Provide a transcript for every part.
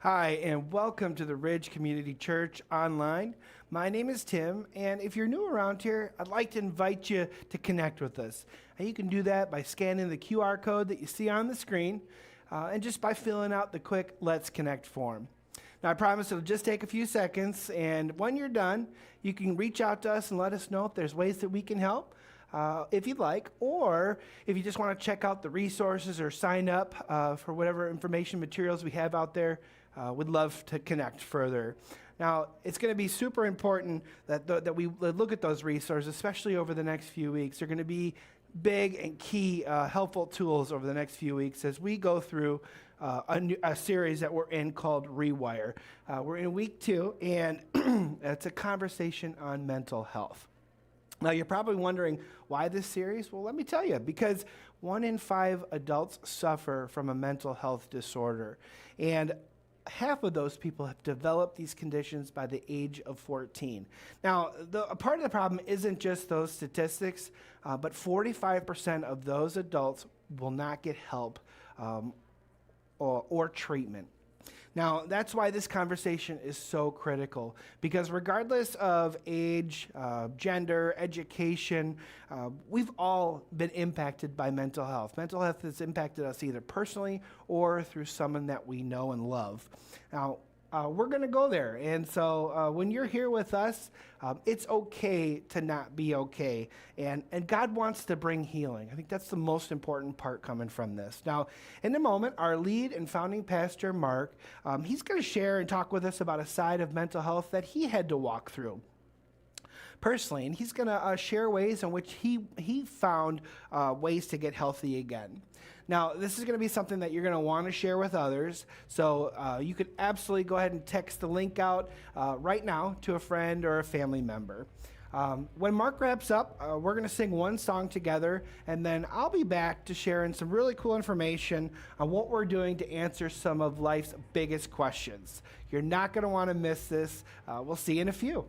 Hi, and welcome to the Ridge Community Church Online. My name is Tim, and if you're new around here, I'd like to invite you to connect with us. And you can do that by scanning the QR code that you see on the screen, and just by filling out the quick Let's Connect form. Now, I promise it'll just take a few seconds, and when you're done, you can reach out to us and let us know if there's ways that we can help. If you'd like, or if you just want to check out the resources or sign up for whatever information materials we have out there, we'd love to connect further. Now, it's going to be super important that we look at those resources, especially over the next few weeks. They're going to be big and key helpful tools over the next few weeks as we go through a series that we're in called Rewire. We're in week 2, and it's a conversation on mental health. Now, you're probably wondering why this series? Well, let me tell you, because 1 in 5 adults suffer from a mental health disorder. And half of those people have developed these conditions by the age of 14. Now, a part of the problem isn't just those statistics, but 45% of those adults will not get help or treatment. Now, that's why this conversation is so critical, because regardless of age, gender, education, we've all been impacted by mental health. Mental health has impacted us either personally or through someone that we know and love. Now, we're going to go there. And so when you're here with us, it's okay to not be okay. And God wants to bring healing. I think that's the most important part coming from this. Now, in a moment, our lead and founding pastor, Mark, he's going to share and talk with us about a side of mental health that he had to walk through personally. And he's going to share ways in which he found ways to get healthy again. Now, this is going to be something that you're going to want to share with others, so you could absolutely go ahead and text the link out right now to a friend or a family member. When Mark wraps up, we're going to sing one song together, and then I'll be back to sharing some really cool information on what we're doing to answer some of life's biggest questions. You're not going to want to miss this. We'll see you in a few.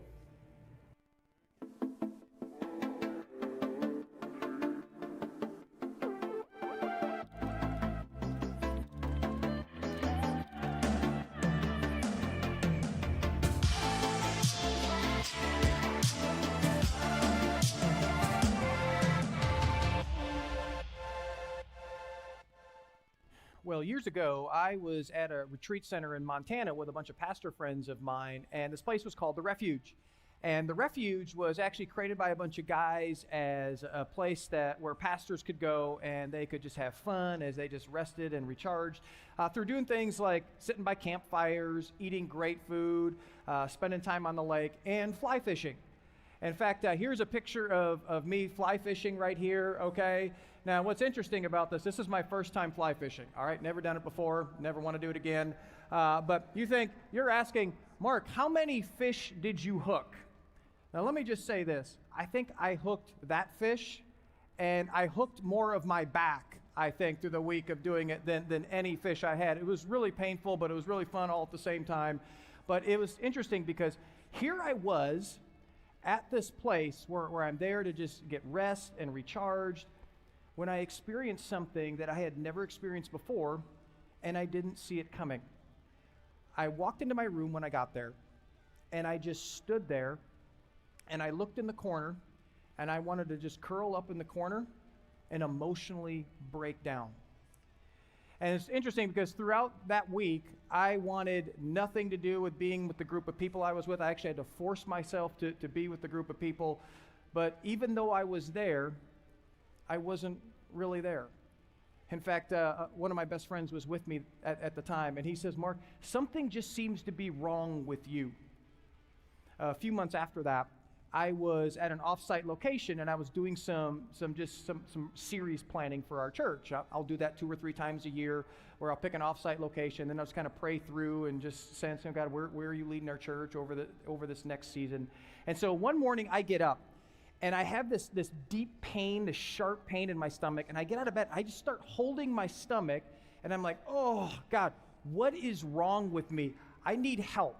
Well, years ago, I was at a retreat center in Montana with a bunch of pastor friends of mine, and this place was called The Refuge. And The Refuge was actually created by a bunch of guys as a place where pastors could go and they could just have fun as they just rested and recharged through doing things like sitting by campfires, eating great food, spending time on the lake, and fly fishing. In fact, here's a picture of me fly fishing right here, okay? Now, what's interesting about this is my first time fly fishing, all right? Never done it before, never want to do it again. But you're asking, Mark, how many fish did you hook? Now, let me just say this. I think I hooked that fish, and I hooked more of my back, I think, through the week of doing it than any fish I had. It was really painful, but it was really fun all at the same time. But it was interesting because here I was at this place where I'm there to just get rest and recharged, when I experienced something that I had never experienced before, and I didn't see it coming. I walked into my room when I got there, and I just stood there, and I looked in the corner, and I wanted to just curl up in the corner and emotionally break down. And it's interesting because throughout that week, I wanted nothing to do with being with the group of people I was with. I actually had to force myself to be with the group of people. But even though I was there, I wasn't really there. In fact, one of my best friends was with me at the time, and he says, Mark, something just seems to be wrong with you. A few months after that, I was at an off-site location, and I was doing some series planning for our church. I'll do that 2 or 3 times a year, where I'll pick an off-site location, then I'll just kind of pray through and just sense, God, where are you leading our church over this next season? And so one morning I get up, and I have this deep pain, this sharp pain in my stomach, and I get out of bed, I just start holding my stomach, and I'm like, oh, God, what is wrong with me? I need help.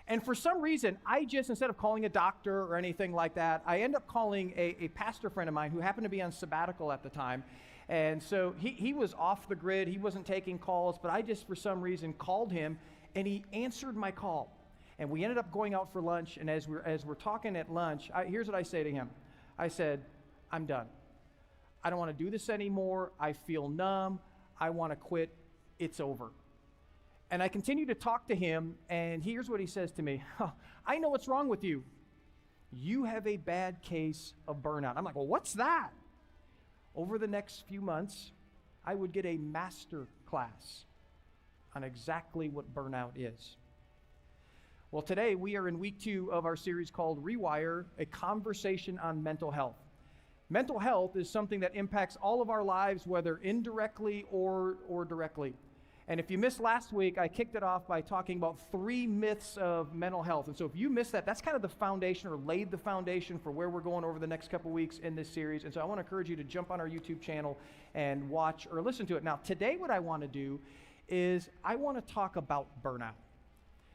And for some reason, I just, instead of calling a doctor or anything like that, I end up calling a pastor friend of mine who happened to be on sabbatical at the time. And so he was off the grid. He wasn't taking calls, but I just, for some reason, called him. And he answered my call. And we ended up going out for lunch. And as we're talking at lunch, here's what I say to him. I said, I'm done. I don't want to do this anymore. I feel numb. I want to quit. It's over. And I continue to talk to him, and here's what he says to me. I know what's wrong with you. You have a bad case of burnout. I'm like, well, what's that? Over the next few months, I would get a master class on exactly what burnout is. Well, today we are in week 2 of our series called Rewire, a conversation on mental health. Mental health is something that impacts all of our lives, whether indirectly or directly. And if you missed last week, I kicked it off by talking about 3 myths of mental health. And so if you missed that, that's kind of the foundation, or laid the foundation for where we're going over the next couple weeks in this series. And so I want to encourage you to jump on our YouTube channel and watch or listen to it. Now, today what I want to do is I want to talk about burnout.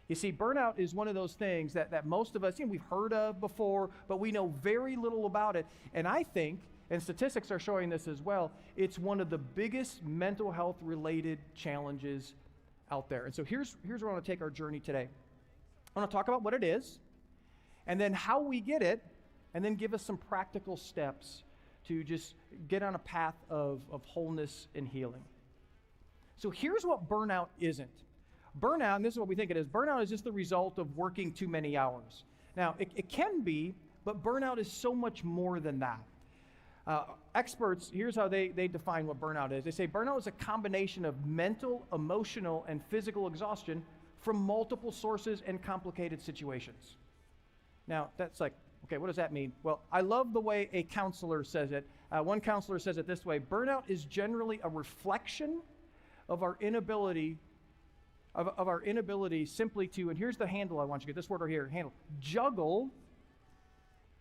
You see, burnout is one of those things that most of us, we've heard of before, but we know very little about it. And I think, and statistics are showing this as well, it's one of the biggest mental health related challenges out there. And so here's where I want to take our journey today. I want to talk about what it is, and then how we get it, and then give us some practical steps to just get on a path of wholeness and healing. So here's what burnout isn't. Burnout, and this is what we think it is, burnout is just the result of working too many hours. Now, it can be, but burnout is so much more than that. Experts, here's how they define what burnout is. They say burnout is a combination of mental, emotional, and physical exhaustion from multiple sources and complicated situations. Now, that's like, okay, what does that mean? Well, I love the way a counselor says it. One counselor says it this way: burnout is generally a reflection of our inability simply to, and here's the handle I want you to get, this word right here, handle, juggle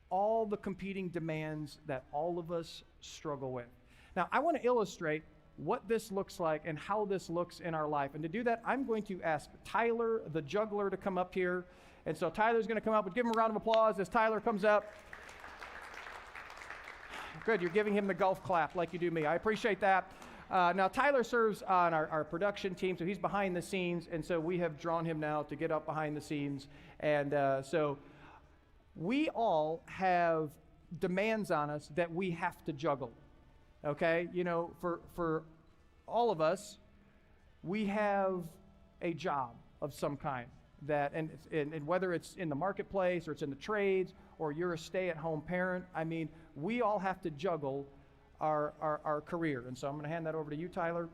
all the competing demands that all of us struggle with. Now, I want to illustrate what this looks like and how this looks in our life. And to do that, I'm going to ask Tyler, the juggler, to come up here. And so Tyler's going to come up, and give him a round of applause as Tyler comes up. Good, you're giving him the golf clap like you do me. I appreciate that. Now, Tyler serves on our production team, so he's behind the scenes, and so we have drawn him now to get up behind the scenes. And so we all have demands on us that we have to juggle, okay? For all of us, we have a job of some kind, that, and whether it's in the marketplace or it's in the trades or you're a stay-at-home parent, we all have to juggle our career. And so I'm going to hand that over to you, Tyler.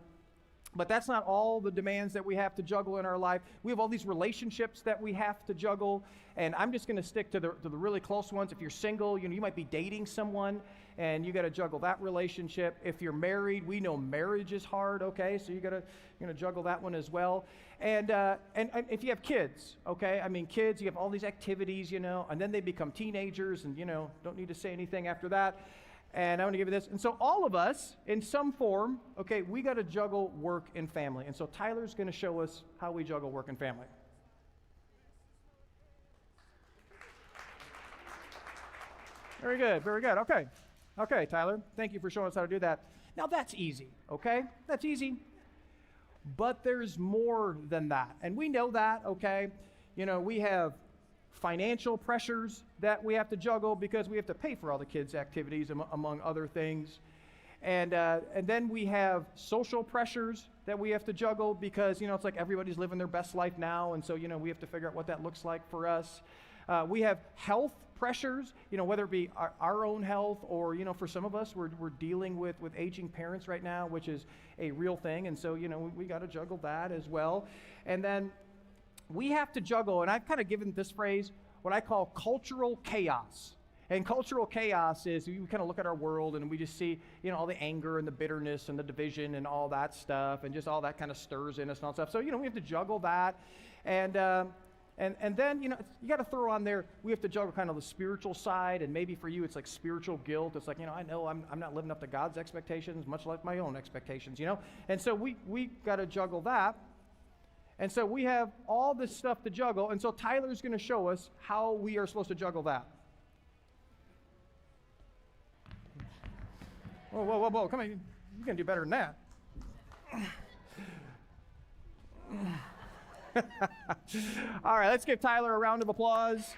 But that's not all the demands that we have to juggle in our life. We have all these relationships that we have to juggle, and I'm just going to stick to the really close ones. If you're single, you might be dating someone, and you got to juggle that relationship. If you're married, we know marriage is hard. Okay, so you're gonna juggle that one as well. And if you have kids, okay, kids, you have all these activities, and then they become teenagers, and don't need to say anything after that. And I want to give you this. And so all of us, in some form, okay, we got to juggle work and family. And so Tyler's going to show us how we juggle work and family. Very good, very good. Okay, Tyler, thank you for showing us how to do that. Now that's easy, okay? That's easy. But there's more than that. And we know that, okay? We have financial pressures that we have to juggle because we have to pay for all the kids' activities, among other things. And then we have social pressures that we have to juggle because, it's like everybody's living their best life now. And so, we have to figure out what that looks like for us. We have health pressures, whether it be our own health or, for some of us, we're dealing with aging parents right now, which is a real thing. And so, we got to juggle that as well. And then we have to juggle, and I've kind of given this phrase what I call cultural chaos. And cultural chaos is we kind of look at our world and we just see, all the anger and the bitterness and the division and all that stuff, and just all that kind of stirs in us and all that stuff. So, we have to juggle that. And then, you got to throw on there, we have to juggle kind of the spiritual side, and maybe for you it's like spiritual guilt. It's like, I know I'm not living up to God's expectations, much like my own expectations, And so we got to juggle that. And so we have all this stuff to juggle, and so Tyler's going to show us how we are supposed to juggle that. Whoa, come on, you can do better than that. All right, let's give Tyler a round of applause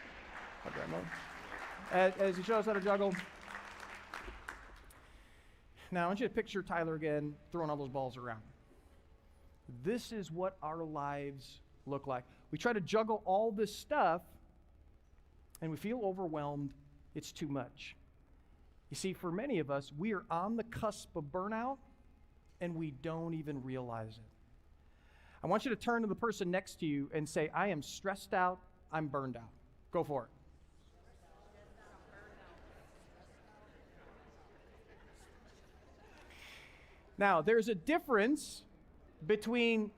as he shows us how to juggle. Now, I want you to picture Tyler again throwing all those balls around. This is what our lives look like. We try to juggle all this stuff, and we feel overwhelmed. It's too much. You see, for many of us, we are on the cusp of burnout, and we don't even realize it. I want you to turn to the person next to you and say, I am stressed out, I'm burned out. Go for it. Now, there's a difference between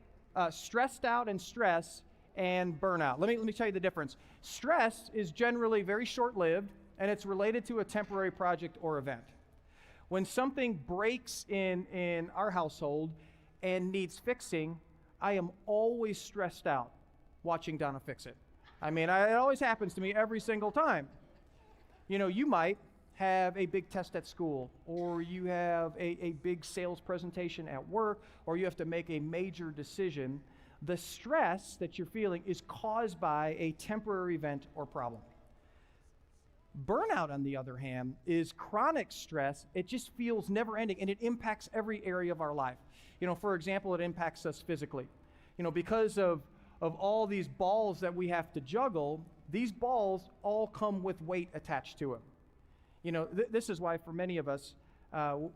stressed out and stress and burnout. Let me tell you the difference. Stress is generally very short-lived, and it's related to a temporary project or event. When something breaks in our household and needs fixing, I am always stressed out watching Donna fix it. I mean, it always happens to me every single time. You know, you might have a big test at school, or you have a big sales presentation at work, or you have to make a major decision. The stress that you're feeling is caused by a temporary event or problem. Burnout, on the other hand, is chronic stress. It just feels never ending, and it impacts every area of our life. You know, for example, it impacts us physically. You know, because of all these balls that we have to juggle, these balls all come with weight attached to them. You know, this is why for many of us,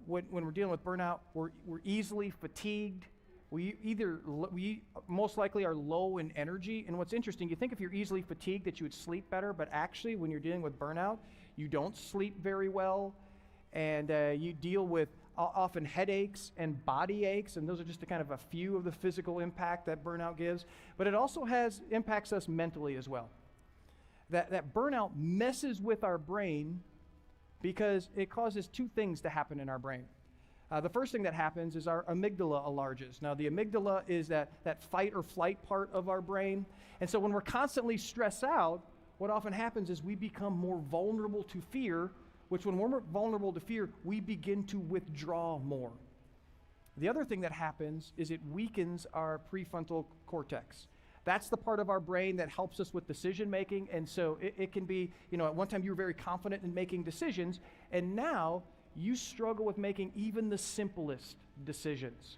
when we're dealing with burnout, we're easily fatigued. We most likely are low in energy. And what's interesting, you think if you're easily fatigued that you would sleep better, but actually when you're dealing with burnout, you don't sleep very well, and you deal with often headaches and body aches, and those are just a kind of a few of the physical impact that burnout gives. But it also impacts us mentally as well. That burnout messes with our brain because it causes two things to happen in our brain. The first thing that happens is our amygdala enlarges. Now, the amygdala is that fight or flight part of our brain. And so when we're constantly stressed out, what often happens is we become more vulnerable to fear, which when we're more vulnerable to fear, we begin to withdraw more. The other thing that happens is it weakens our prefrontal cortex. That's the part of our brain that helps us with decision making. And so it can be, you know, at one time you were very confident in making decisions, and now you struggle with making even the simplest decisions.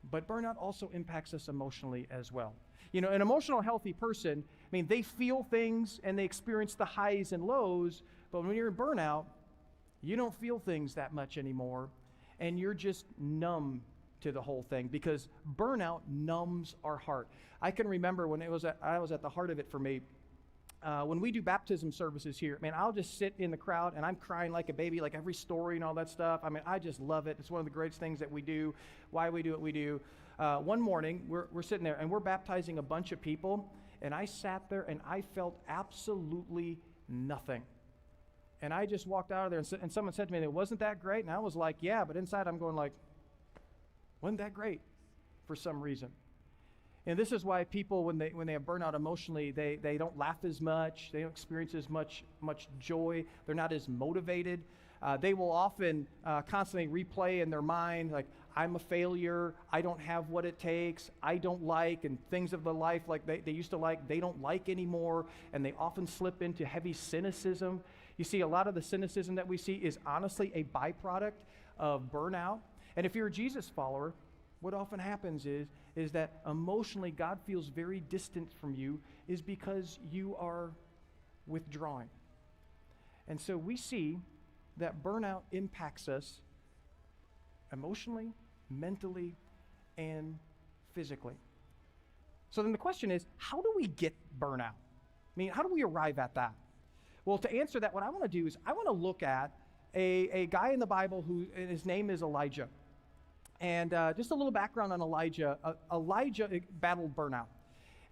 But burnout also impacts us emotionally as well. You know, an emotional healthy person, I mean, they feel things and they experience the highs and lows, but when you're in burnout, you don't feel things that much anymore, and you're just numb to the whole thing, because burnout numbs our heart. I can remember when I was at the heart of it for me. When we do baptism services here, man, I'll just sit in the crowd and I'm crying like a baby, like every story and all that stuff. I mean, I just love it. It's one of the greatest things that we do, why we do what we do. One morning, we're sitting there and we're baptizing a bunch of people, and I sat there and I felt absolutely nothing. And I just walked out of there, and someone said to me, "It wasn't that great?" And I was like, "Yeah," but inside I'm going like, "Wasn't that great?" for some reason. And this is why people, when they have burnout emotionally, they don't laugh as much, they don't experience as much joy, they're not as motivated. They will often constantly replay in their mind, like, I'm a failure, I don't have what it takes, I don't like, and things of the life like they used to like, they don't like anymore, and they often slip into heavy cynicism. You see, a lot of the cynicism that we see is honestly a byproduct of burnout. And if you're a Jesus follower, what often happens is that emotionally God feels very distant from you, is because you are withdrawing. And so we see that burnout impacts us emotionally, mentally, and physically. So then the question is, how do we get burnout? I mean, how do we arrive at that? Well, to answer that, what I want to do is I want to look at a guy in the Bible and his name is Elijah. And just a little background on Elijah. Elijah battled burnout.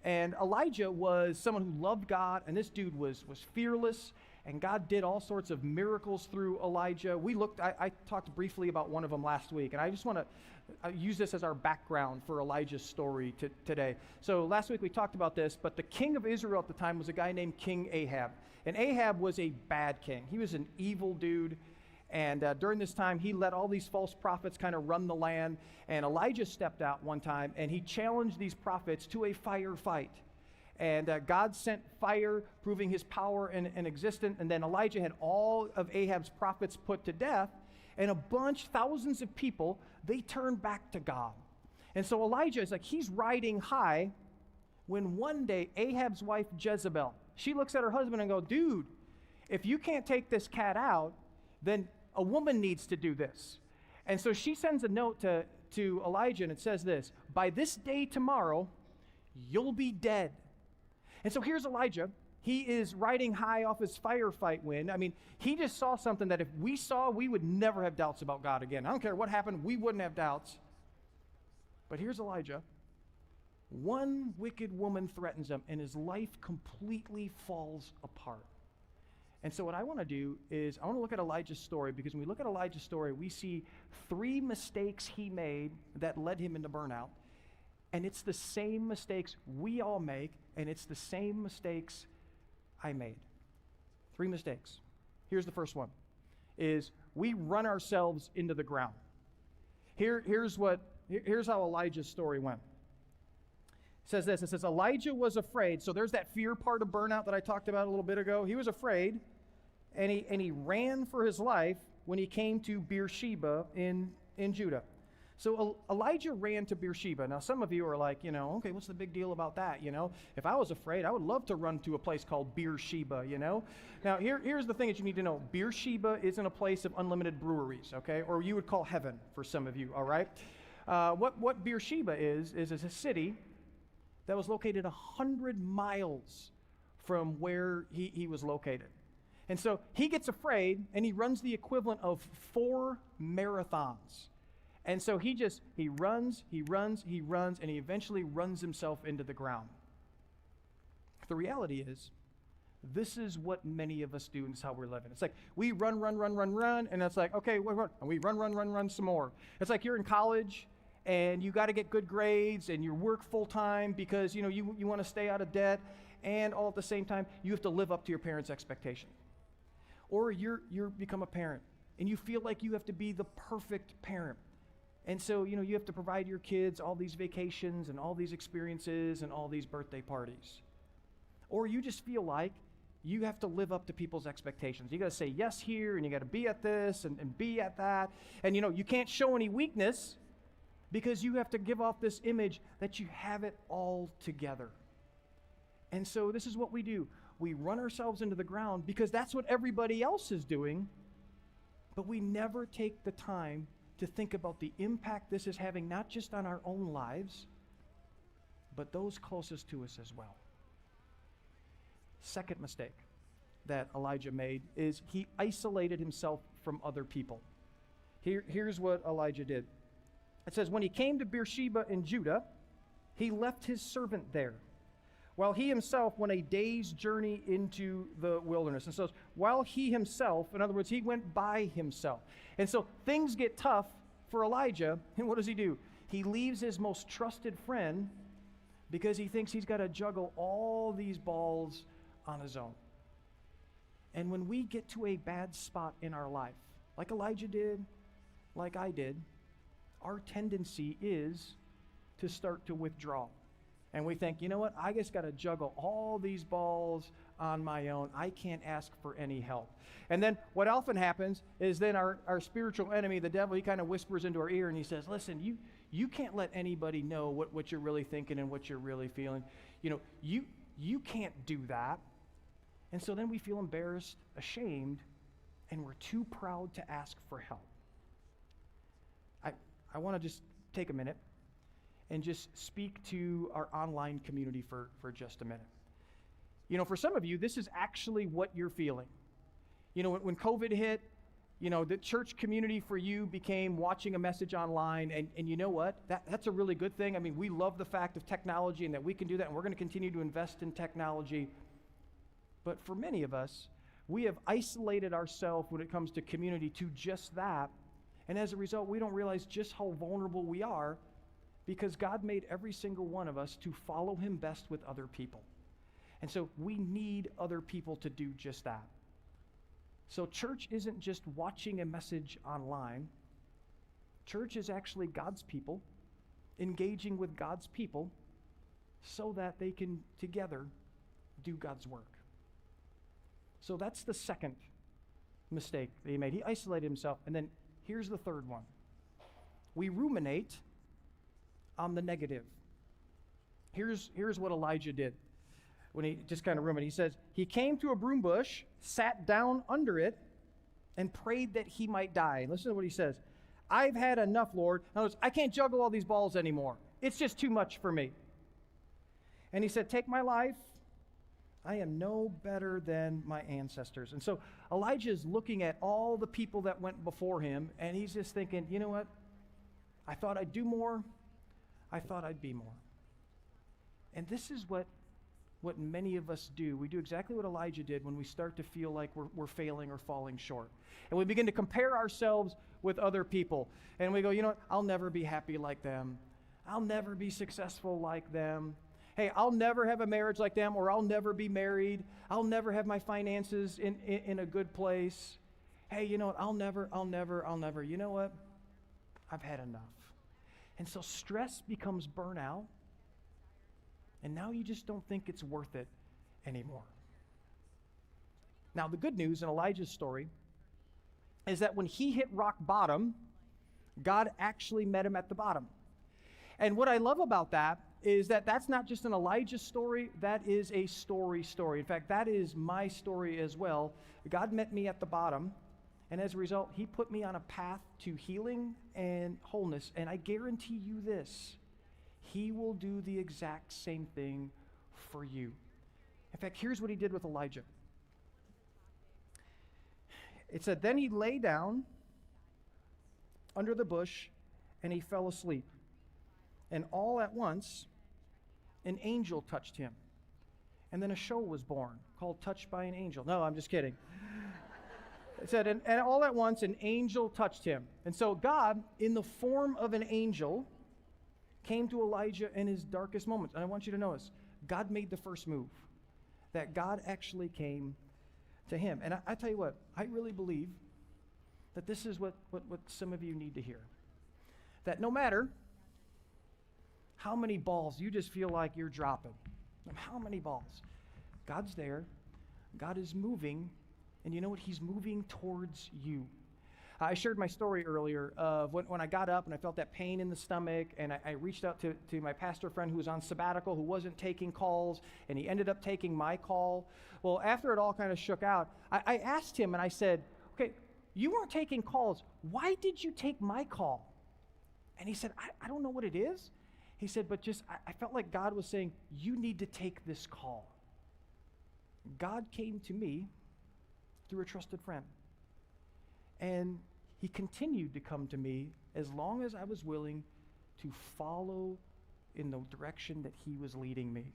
And Elijah was someone who loved God, and this dude was fearless, and God did all sorts of miracles through Elijah. I talked briefly about one of them last week, and I just want to use this as our background for Elijah's story today. So last week we talked about this, but the king of Israel at the time was a guy named King Ahab. And Ahab was a bad king. He was an evil dude. And during this time, he let all these false prophets kind of run the land. And Elijah stepped out one time, and he challenged these prophets to a fire fight. And God sent fire, proving his power and existence. And then Elijah had all of Ahab's prophets put to death. And thousands of people, they turned back to God. And so Elijah is like, he's riding high when one day Ahab's wife Jezebel, she looks at her husband and goes, dude, if you can't take this cat out, then a woman needs to do this. And so she sends a note to Elijah, and it says this: by this day tomorrow, you'll be dead. And so here's Elijah. He is riding high off his firefight wind. I mean, he just saw something that if we saw, we would never have doubts about God again. I don't care what happened, we wouldn't have doubts. But here's Elijah. One wicked woman threatens him, and his life completely falls apart. And so what I want to do is I want to look at Elijah's story, because when we look at Elijah's story, we see 3 mistakes he made that led him into burnout. And it's the same mistakes we all make, and it's the same mistakes I made. 3 mistakes. Here's the first one, is we run ourselves into the ground. Here's how Elijah's story went. It says this, it says, Elijah was afraid. So there's that fear part of burnout that I talked about a little bit ago. He was afraid, and he ran for his life when he came to Beersheba in Judah. So Elijah ran to Beersheba. Now, some of you are like, okay, what's the big deal about that? If I was afraid, I would love to run to a place called Beersheba, Now, here's the thing that you need to know. Beersheba isn't a place of unlimited breweries, okay? Or you would call heaven for some of you, all right? What Beersheba is a city that was located 100 miles from where he was located. And so he gets afraid, and he runs the equivalent of 4 marathons. And so he runs, and he eventually runs himself into the ground. The reality is, this is what many of us do, and it's how we're living. It's like we run, and it's like, okay, and we run some more. It's like you're in college, and you got to get good grades, and you work full time because you want to stay out of debt, and all at the same time you have to live up to your parents' expectation. Or you're become a parent, and you feel like you have to be the perfect parent. And so, you have to provide your kids all these vacations and all these experiences and all these birthday parties. Or you just feel like you have to live up to people's expectations. You got to say yes here, and you got to be at this and be at that. And, you can't show any weakness because you have to give off this image that you have it all together. And so this is what we do. We run ourselves into the ground because that's what everybody else is doing, but we never take the time to think about the impact this is having, not just on our own lives, but those closest to us as well. Second mistake that Elijah made is he isolated himself from other people. Here's what Elijah did. It says, when he came to Beersheba in Judah, he left his servant there, while he himself went a day's journey into the wilderness. And so while he himself, in other words, he went by himself. And so things get tough for Elijah, and what does he do? He leaves his most trusted friend because he thinks he's got to juggle all these balls on his own. And when we get to a bad spot in our life, like Elijah did, like I did, our tendency is to start to withdraw. And we think, you know what, I just got to juggle all these balls on my own. I can't ask for any help. And then what often happens is then our spiritual enemy, the devil, he kind of whispers into our ear and he says, listen, you can't let anybody know what you're really thinking and what you're really feeling. You can't do that. And so then we feel embarrassed, ashamed, and we're too proud to ask for help. I want to just take a minute and just speak to our online community for just a minute. For some of you, this is actually what you're feeling. When COVID hit, the church community for you became watching a message online, and you know what? That's a really good thing. I mean, we love the fact of technology and that we can do that, and we're going to continue to invest in technology. But for many of us, we have isolated ourselves when it comes to community to just that, and as a result, we don't realize just how vulnerable we are, because God made every single one of us to follow him best with other people. And so we need other people to do just that. So church isn't just watching a message online. Church is actually God's people engaging with God's people so that they can together do God's work. So that's the second mistake that he made. He isolated himself. And then here's the third one. We ruminate on the negative. Here's what Elijah did when he just kind of ruminated. He says, he came to a broom bush, sat down under it, and prayed that he might die. Listen to what he says. I've had enough, Lord. In other words, I can't juggle all these balls anymore. It's just too much for me. And he said, take my life. I am no better than my ancestors. And so Elijah is looking at all the people that went before him, and he's just thinking, you know what? I thought I'd do more. I thought I'd be more. And this is what many of us do. We do exactly what Elijah did when we start to feel like we're failing or falling short. And we begin to compare ourselves with other people. And we go, you know what? I'll never be happy like them. I'll never be successful like them. Hey, I'll never have a marriage like them, or I'll never be married. I'll never have my finances in a good place. Hey, you know what? I'll never. You know what? I've had enough. And so stress becomes burnout. And now you just don't think it's worth it anymore. Now, the good news in Elijah's story is that when he hit rock bottom, God actually met him at the bottom. And what I love about that is that that's not just an Elijah story, that is a story. In fact, that is my story as well. God met me at the bottom, and as a result, he put me on a path to healing and wholeness. And I guarantee you this, he will do the exact same thing for you. In fact, here's what he did with Elijah. It said, then he lay down under the bush and he fell asleep. And all at once, an angel touched him. And then a show was born called Touched by an Angel. No, I'm just kidding. It said, and all at once, an angel touched him. And so God, in the form of an angel, came to Elijah in his darkest moments. And I want you to notice, God made the first move. That God actually came to him. And I tell you what, I really believe that this is what some of you need to hear. That no matter how many balls you just feel like you're dropping, how many balls, God's there, God is moving, and you know what? He's moving towards you. I shared my story earlier of when I got up and I felt that pain in the stomach, and I reached out to my pastor friend who was on sabbatical, who wasn't taking calls, and he ended up taking my call. Well, after it all kind of shook out, I asked him and I said, okay, you weren't taking calls. Why did you take my call? And he said, I don't know what it is. He said, but just, I felt like God was saying, you need to take this call. God came to me through a trusted friend. And he continued to come to me as long as I was willing to follow in the direction that he was leading me.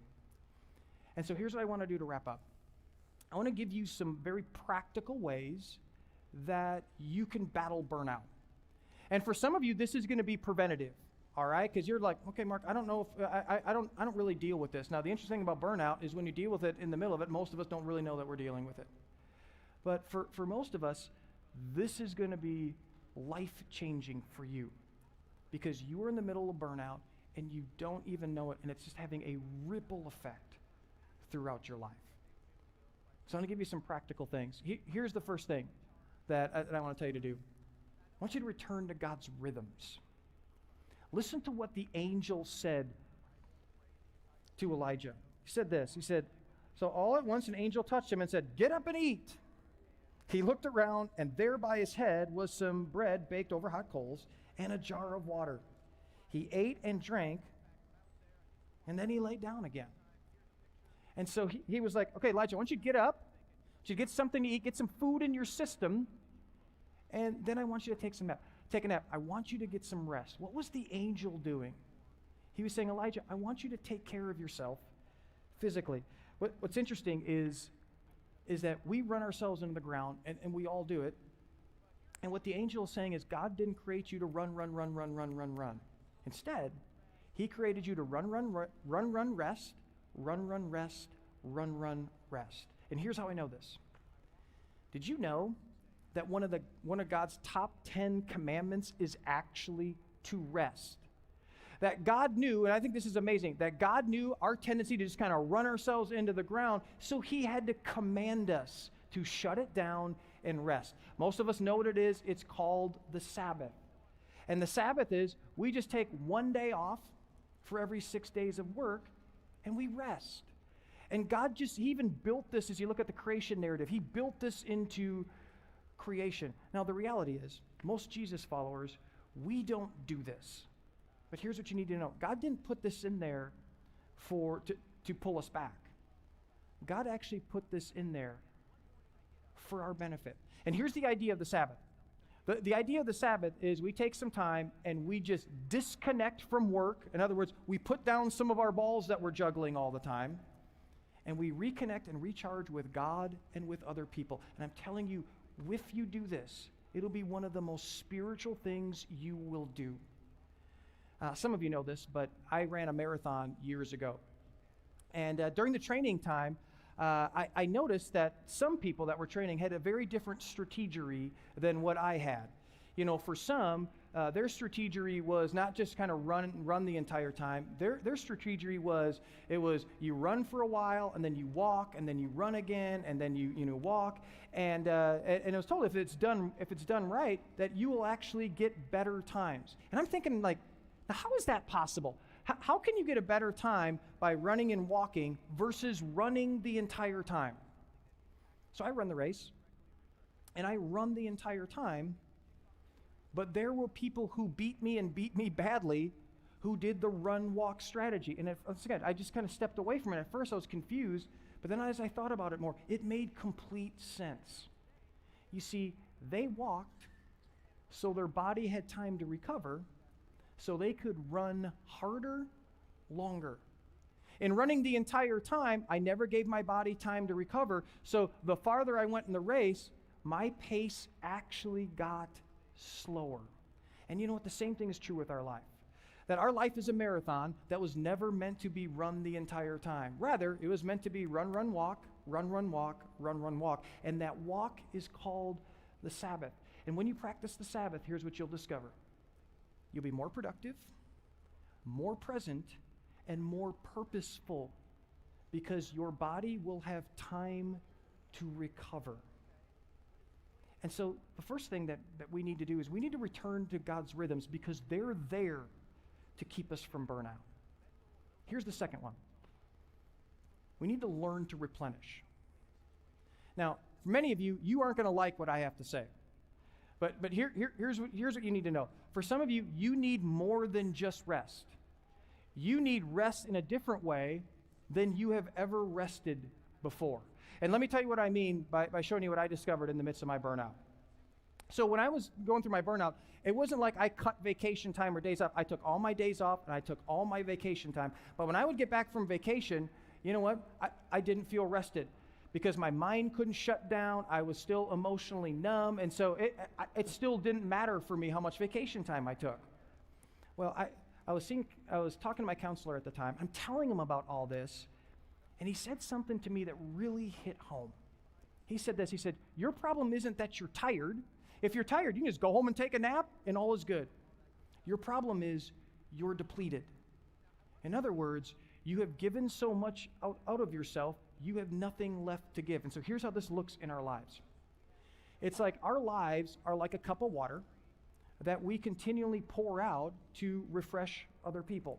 And so here's what I want to do to wrap up. I want to give you some very practical ways that you can battle burnout. And for some of you, this is going to be preventative. All right, because you're like, okay, Mark, I don't know if I don't really deal with this. Now, the interesting thing about burnout is when you deal with it in the middle of it, most of us don't really know that we're dealing with it. But for most of us, this is going to be life-changing for you because you are in the middle of burnout and you don't even know it, and it's just having a ripple effect throughout your life. So I'm going to give you some practical things. Here's the first thing that I want to tell you to do. I want you to return to God's rhythms. Listen to what the angel said to Elijah. He said this. He said, so all at once an angel touched him and said, get up and eat. He looked around, and there by his head was some bread baked over hot coals and a jar of water. He ate and drank, and then he laid down again. And so he was like, okay, Elijah, I want you to get up. I want you to get something to eat, get some food in your system, and then I want you to take a nap. I want you to get some rest. What was the angel doing? He was saying, Elijah, I want you to take care of yourself physically. What's interesting is that we run ourselves into the ground, and we all do it. And what the angel is saying is God didn't create you to run. Instead, he created you to run, rest, rest. And here's how I know this. Did you know that one of God's top 10 commandments is actually to rest. That God knew, and I think this is amazing, that God knew our tendency to just kind of run ourselves into the ground, so he had to command us to shut it down and rest. Most of us know what it is. It's called the Sabbath. And the Sabbath is we just take one day off for every 6 days of work, and we rest. And God he even built this, as you look at the creation narrative, he built this into creation. Now, the reality is, most Jesus followers, we don't do this. But here's what you need to know. God didn't put this in there to pull us back. God actually put this in there for our benefit. And here's the idea of the Sabbath. The idea of the Sabbath is we take some time and we just disconnect from work. In other words, we put down some of our balls that we're juggling all the time, and we reconnect and recharge with God and with other people. And I'm telling you, if you do this, it'll be one of the most spiritual things you will do. Some of you know this, but I ran a marathon years ago. And during the training time, I noticed that some people that were training had a very different strategy than what I had. You know, for some, their strategy was not just kind of run the entire time. Their strategy was, you run for a while, and then you walk, and then you run again, and then you walk. And it was told if it's done right, that you will actually get better times. And I'm thinking, like, now, how is that possible? How can you get a better time by running and walking versus running the entire time? So I run the race, and I run the entire time, but there were people who beat me badly who did the run-walk strategy. And once again, I just kind of stepped away from it. At first, I was confused, but then as I thought about it more, it made complete sense. You see, they walked so their body had time to recover, so they could run harder, longer. In running the entire time, I never gave my body time to recover, so the farther I went in the race, my pace actually got slower. And you know what? The same thing is true with our life. That our life is a marathon that was never meant to be run the entire time. Rather, it was meant to be run, run, walk, run, run, walk, run, run, walk. And that walk is called the Sabbath. And when you practice the Sabbath, here's what you'll discover. You'll be more productive, more present, and more purposeful because your body will have time to recover. And so the first thing that we need to do is we need to return to God's rhythms because they're there to keep us from burnout. Here's the second one. We need to learn to replenish. Now, for many of you, you aren't going to like what I have to say. But here's what you need to know. For some of you, you need more than just rest. You need rest in a different way than you have ever rested before. And let me tell you what I mean by showing you what I discovered in the midst of my burnout. So when I was going through my burnout, it wasn't like I cut vacation time or days off. I took all my days off and I took all my vacation time. But when I would get back from vacation, you know what? I didn't feel rested because my mind couldn't shut down. I was still emotionally numb. And so it still didn't matter for me how much vacation time I took. Well, I was talking to my counselor at the time. I'm telling him about all this. And he said something to me that really hit home. He said this. He said, your problem isn't that you're tired. If you're tired, you can just go home and take a nap and all is good. Your problem is you're depleted. In other words, you have given so much out of yourself, you have nothing left to give. And so here's how this looks in our lives. It's like our lives are like a cup of water that we continually pour out to refresh other people.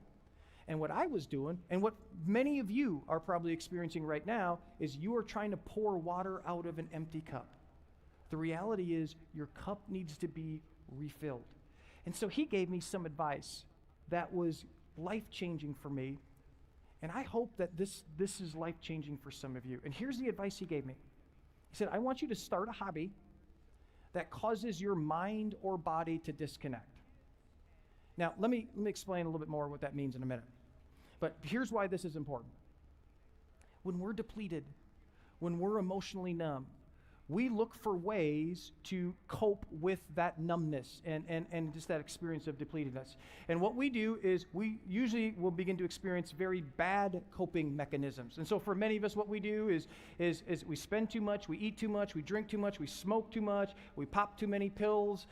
And what I was doing, and what many of you are probably experiencing right now, is you are trying to pour water out of an empty cup. The reality is your cup needs to be refilled. And so he gave me some advice that was life-changing for me, and I hope that this is life-changing for some of you. And here's the advice he gave me. He said, I want you to start a hobby that causes your mind or body to disconnect. Now, let me explain a little bit more what that means in a minute. But here's why this is important. When we're depleted, when we're emotionally numb, we look for ways to cope with that numbness and just that experience of depletedness. And what we do is we usually will begin to experience very bad coping mechanisms. And so for many of us, what we do is we spend too much, we eat too much, we drink too much, we smoke too much, we pop too many pills,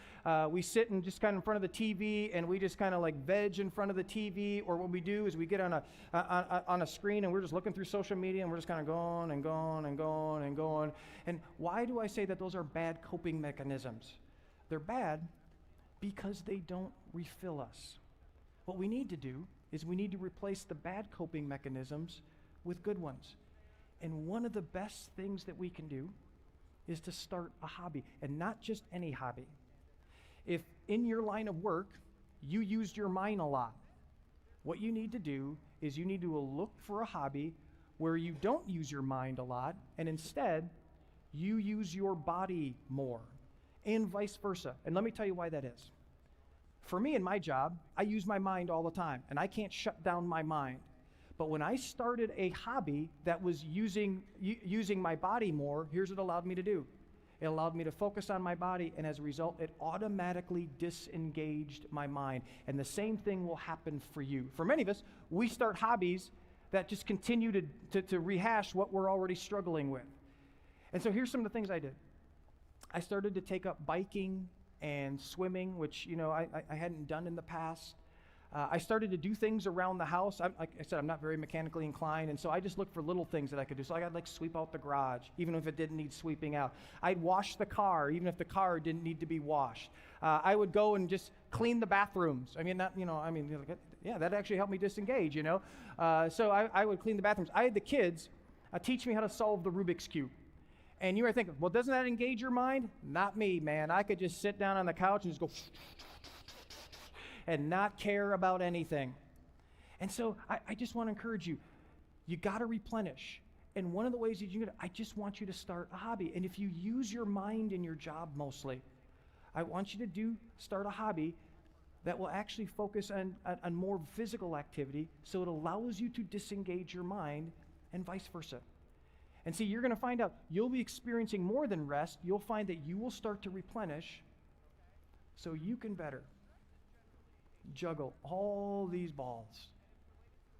we sit and just kind of in front of the TV and we just kind of like veg in front of the TV. Or what we do is we get on a screen and we're just looking through social media and we're just kind of going and going and going and going. And why do I say that those are bad coping mechanisms? They're bad because they don't refill us. What we need to do is we need to replace the bad coping mechanisms with good ones. And one of the best things that we can do is to start a hobby, and not just any hobby. If in your line of work, you used your mind a lot, what you need to do is you need to look for a hobby where you don't use your mind a lot, and instead, you use your body more, and vice versa. And let me tell you why that is. For me in my job, I use my mind all the time, and I can't shut down my mind. But when I started a hobby that was using my body more, here's what it allowed me to do. It allowed me to focus on my body, and as a result, it automatically disengaged my mind. And the same thing will happen for you. For many of us, we start hobbies that just continue to rehash what we're already struggling with. And so here's some of the things I did. I started to take up biking and swimming, which I hadn't done in the past. I started to do things around the house. Like I said, I'm not very mechanically inclined, and so I just looked for little things that I could do. So I got sweep out the garage, even if it didn't need sweeping out. I'd wash the car, even if the car didn't need to be washed. I would go and just clean the bathrooms. That actually helped me disengage, So I would clean the bathrooms. I had the kids teach me how to solve the Rubik's Cube. And you were thinking, well, doesn't that engage your mind? Not me, man. I could just sit down on the couch and just go and not care about anything. And so I just want to encourage you, you got to replenish. And one of the ways that you can, I just want you to start a hobby. And if you use your mind in your job mostly, I want you to start a hobby that will actually focus on more physical activity, so it allows you to disengage your mind and vice versa. And see, you're going to find out you'll be experiencing more than rest. You'll find that you will start to replenish so you can better juggle all these balls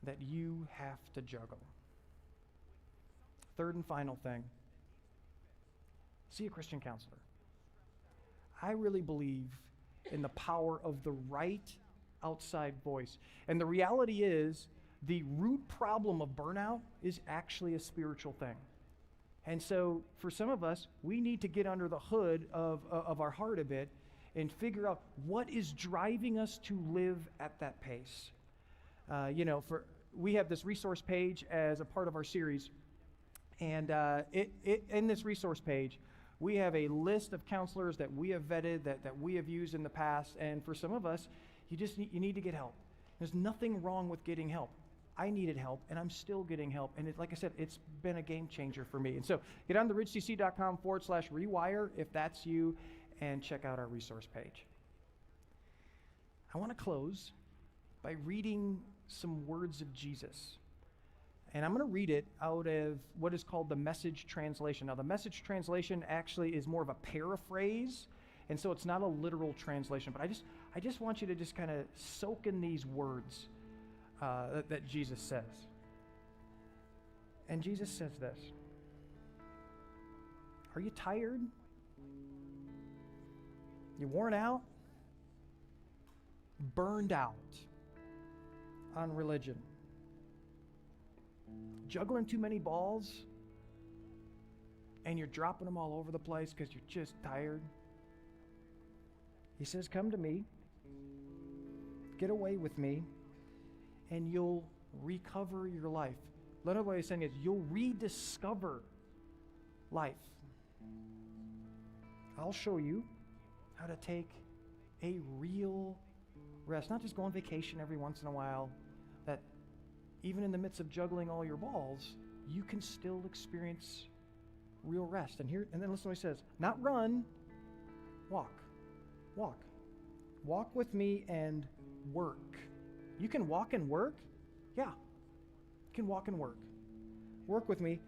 that you have to juggle. Third and final thing, see a Christian counselor. I really believe in the power of the right outside voice. And the reality is, the root problem of burnout is actually a spiritual thing. And so for some of us, we need to get under the hood of our heart a bit and figure out what is driving us to live at that pace. We have this resource page as a part of our series. And in this resource page, we have a list of counselors that we have vetted, that we have used in the past. And for some of us, you need to get help. There's nothing wrong with getting help. I needed help, and I'm still getting help. And like I said, it's been a game changer for me. And so get on to ridgecc.com/rewire if that's you, and check out our resource page. I want to close by reading some words of Jesus. And I'm going to read it out of what is called the Message translation. Now, the Message translation actually is more of a paraphrase, and so it's not a literal translation. But I just want you to just kind of soak in these words that Jesus says. And Jesus says this: are you tired? You worn out? Burned out on religion? Juggling too many balls? And you're dropping them all over the place because you're just tired? He says, come to me, get away with me, and you'll recover your life. Another way of saying it is you'll rediscover life. I'll show you how to take a real rest, not just go on vacation every once in a while, that even in the midst of juggling all your balls, you can still experience real rest. And then listen to what he says: not run, walk. Walk with me and work. You can walk and work? Yeah, you can walk and work. Work with me.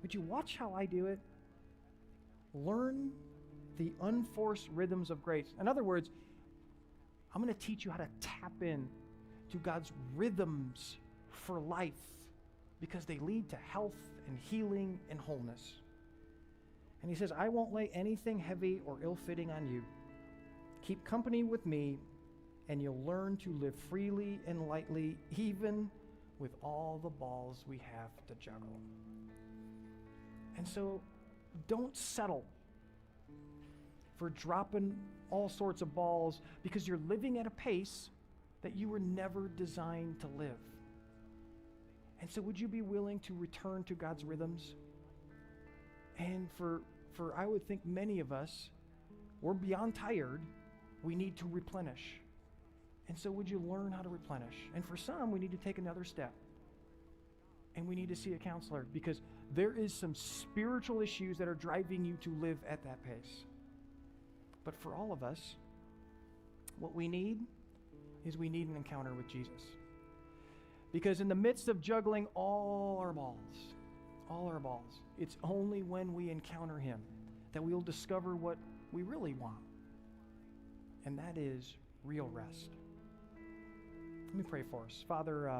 Would you watch how I do it? Learn the unforced rhythms of grace. In other words, I'm going to teach you how to tap in to God's rhythms for life, because they lead to health and healing and wholeness. And he says, I won't lay anything heavy or ill-fitting on you. Keep company with me, and you'll learn to live freely and lightly, even with all the balls we have to juggle. And so don't settle for dropping all sorts of balls, because you're living at a pace that you were never designed to live. And so would you be willing to return to God's rhythms? And for I would think many of us, we're beyond tired. We need to replenish. And so would you learn how to replenish? And for some, we need to take another step. And we need to see a counselor, because there is some spiritual issues that are driving you to live at that pace. But for all of us, what we need is we need an encounter with Jesus. Because in the midst of juggling all our balls, it's only when we encounter him that we'll discover what we really want. And that is real rest. Let me pray for us. Father,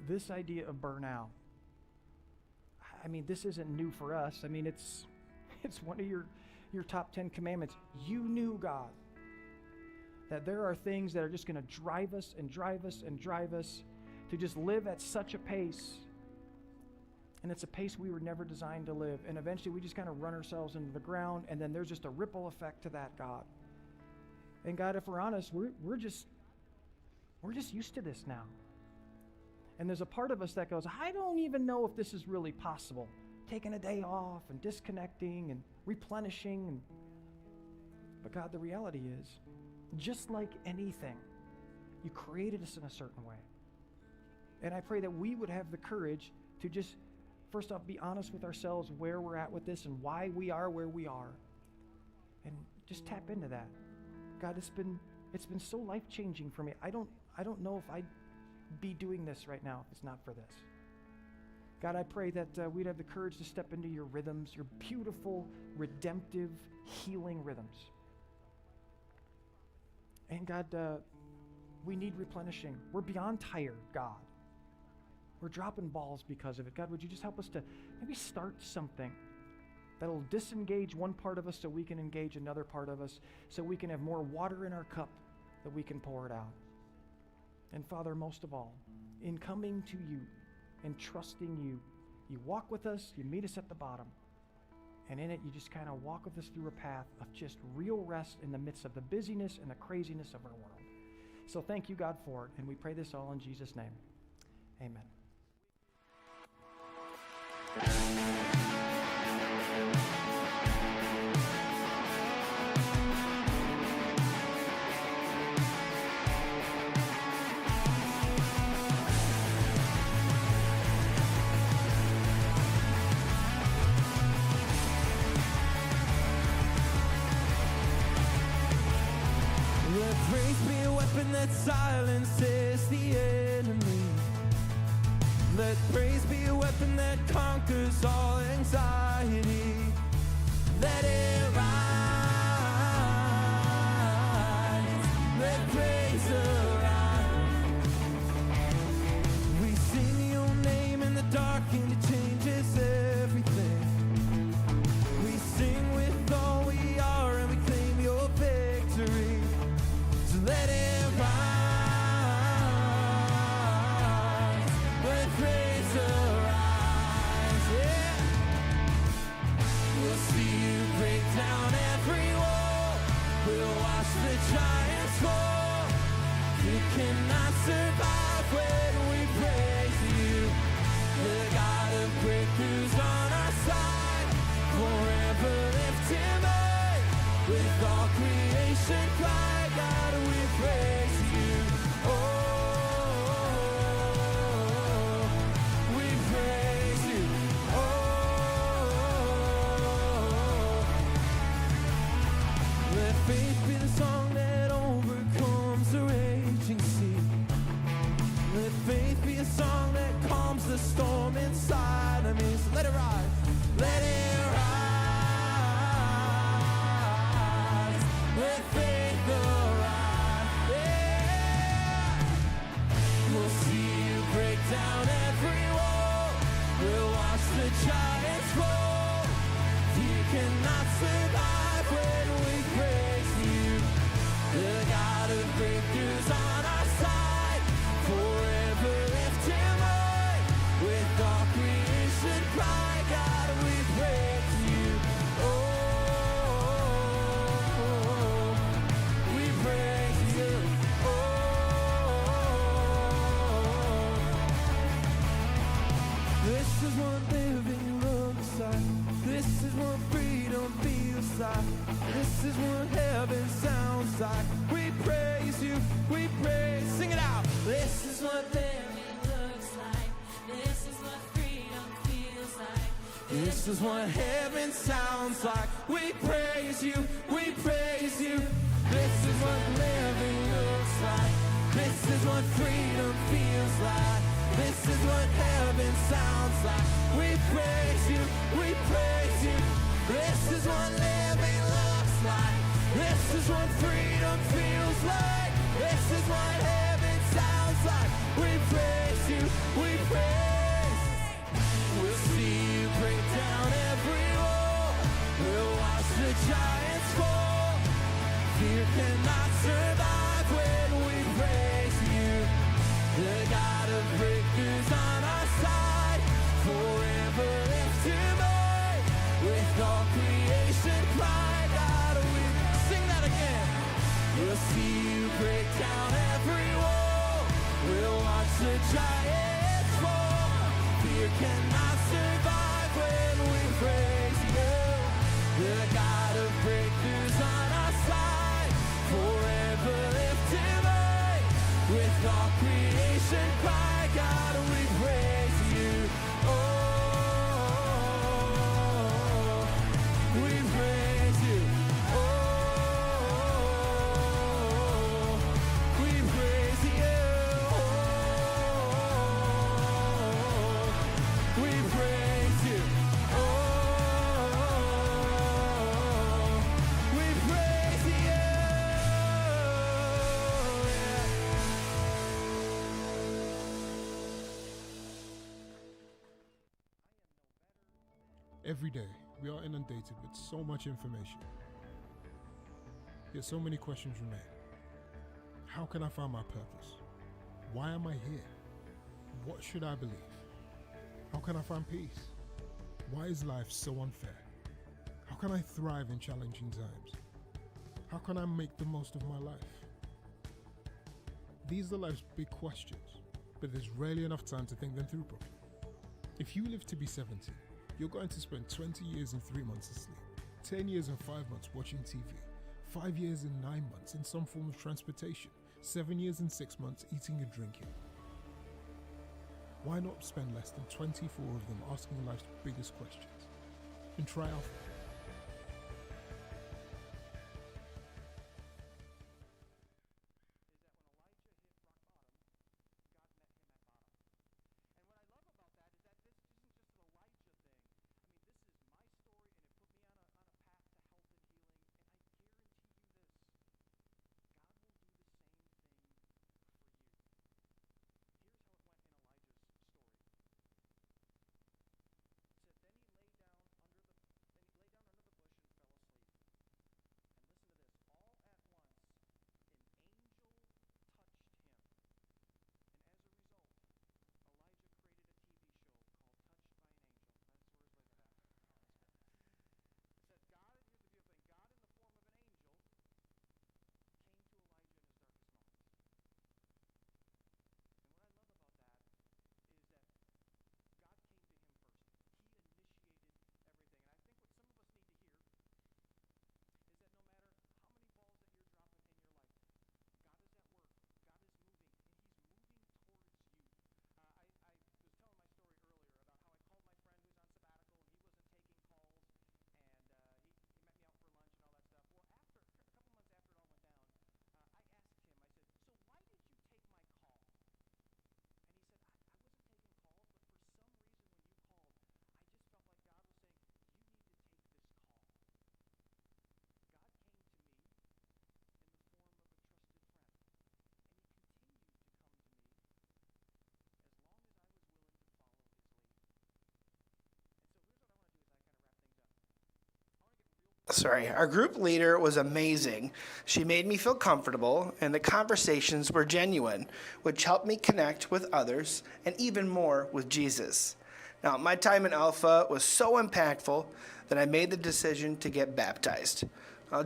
this idea of burnout, I mean, this isn't new for us. I mean, it's one of your top 10 commandments. You knew, God, that there are things that are just going to drive us to just live at such a pace. And it's a pace we were never designed to live. And eventually we just kind of run ourselves into the ground, and then there's just a ripple effect to that, God. And God, if we're honest, we're just used to this now. And there's a part of us that goes, I don't even know if this is really possible. Taking a day off and disconnecting and replenishing. But God, the reality is, just like anything, you created us in a certain way. And I pray that we would have the courage to just, first off, be honest with ourselves where we're at with this and why we are where we are. And just tap into that. God, it's been so life-changing for me. I don't know if I'd be doing this right now if it's not for this. God, I pray that we'd have the courage to step into your rhythms, your beautiful, redemptive, healing rhythms. And God, we need replenishing. We're beyond tired, God. We're dropping balls because of it. God, would you just help us to maybe start something that'll disengage one part of us so we can engage another part of us, so we can have more water in our cup that we can pour it out. And Father, most of all, in coming to you and trusting you, you walk with us, you meet us at the bottom, and in it you just kind of walk with us through a path of just real rest in the midst of the busyness and the craziness of our world. So thank you, God, for it, and we pray this all in Jesus' name. Amen. Let praise be a weapon that silences the enemy. Let praise be a weapon that conquers all anxiety. Let it rise. Let praise arise. We sing your name in the dark and it changes everything. We sing with all we are and we claim your victory. So let it rise. Let praise arise. Yeah. We'll see you break down every wall. We'll watch the giants fall. You cannot survive when we praise you. The God of breakthroughs on our side. Forever lifting high. With all creation cry, God, we praise you. Oh, we praise you. Oh, let faith be the song that overcomes the raging sea. Let faith be a song that calms the storm inside of me. So let it rise. breakthroughs on our side, forever lifting high. With all creation cry, God, we praise you. Oh, we praise you. This is what living looks like. This is what freedom feels like. This is what heaven sounds like. We praise you, we praise. Sing it out. This is what living looks like. This is what freedom feels like. This is what heaven sounds like. We praise you, we praise you. This is what living looks like. This is what freedom feels like. This is what heaven sounds like. We praise you, we praise you. This is what living looks like. This is what freedom feels like. This is what heaven sounds like. We praise you, we praise. We'll see you break down every wall. We'll watch the giants fall. Fear cannot survive when we praise you. The God of breakthroughs on our side, forever lifted high. With all creation cry, God, we sing that again. We'll see you break down every wall. We'll watch the giants fall. Fear cannot survive when we praise you. The God of breakthroughs on our side, forever lifted high. With all creation cry, God, we praise you. Oh, we praise you. Oh, we praise you. Oh, we praise you. Oh, we praise you. Every day, we are inundated with so much information. Yet so many questions remain. How can I find my purpose? Why am I here? What should I believe? How can I find peace? Why is life so unfair? How can I thrive in challenging times? How can I make the most of my life? These are life's big questions, but there's rarely enough time to think them through properly. If you live to be 70, you're going to spend 20 years and 3 months asleep, 10 years and 5 months watching TV, 5 years and 9 months in some form of transportation, 7 years and 6 months eating and drinking. Why not spend less than 24 of them asking life's biggest questions and try out? Our group leader was amazing. She made me feel comfortable, and the conversations were genuine, which helped me connect with others and even more with Jesus. Now, my time in Alpha was so impactful that I made the decision to get baptized.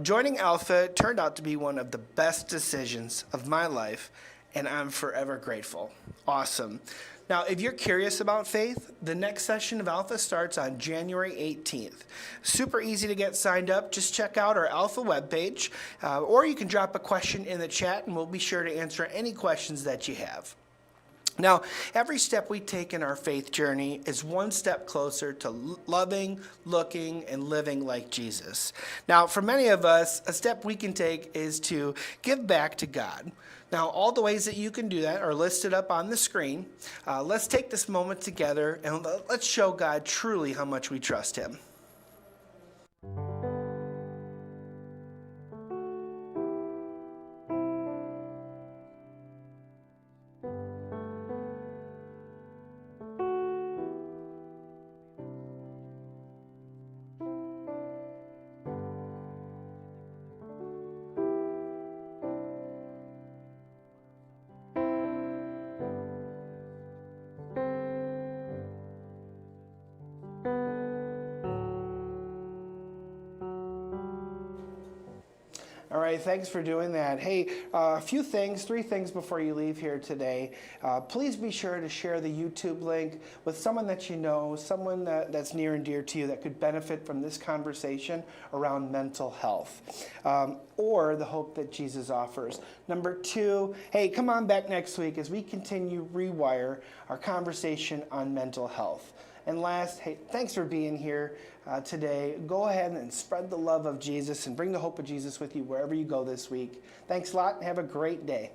Joining Alpha turned out to be one of the best decisions of my life, and I'm forever grateful. Awesome. Now, if you're curious about faith, the next session of Alpha starts on January 18th. Super easy to get signed up. Just check out our Alpha webpage, or you can drop a question in the chat, and we'll be sure to answer any questions that you have. Now, every step we take in our faith journey is one step closer to loving, looking, and living like Jesus. Now, for many of us, a step we can take is to give back to God. Now, all the ways that you can do that are listed up on the screen. Let's take this moment together and let's show God truly how much we trust Him. All right, thanks for doing that. Hey, three things before you leave here today. Please be sure to share the YouTube link with someone that you know, someone that's near and dear to you that could benefit from this conversation around mental health, or the hope that Jesus offers. Number 2, hey, come on back next week as we continue Rewire, our conversation on mental health. And last, hey, thanks for being here today. Go ahead and spread the love of Jesus and bring the hope of Jesus with you wherever you go this week. Thanks a lot and have a great day.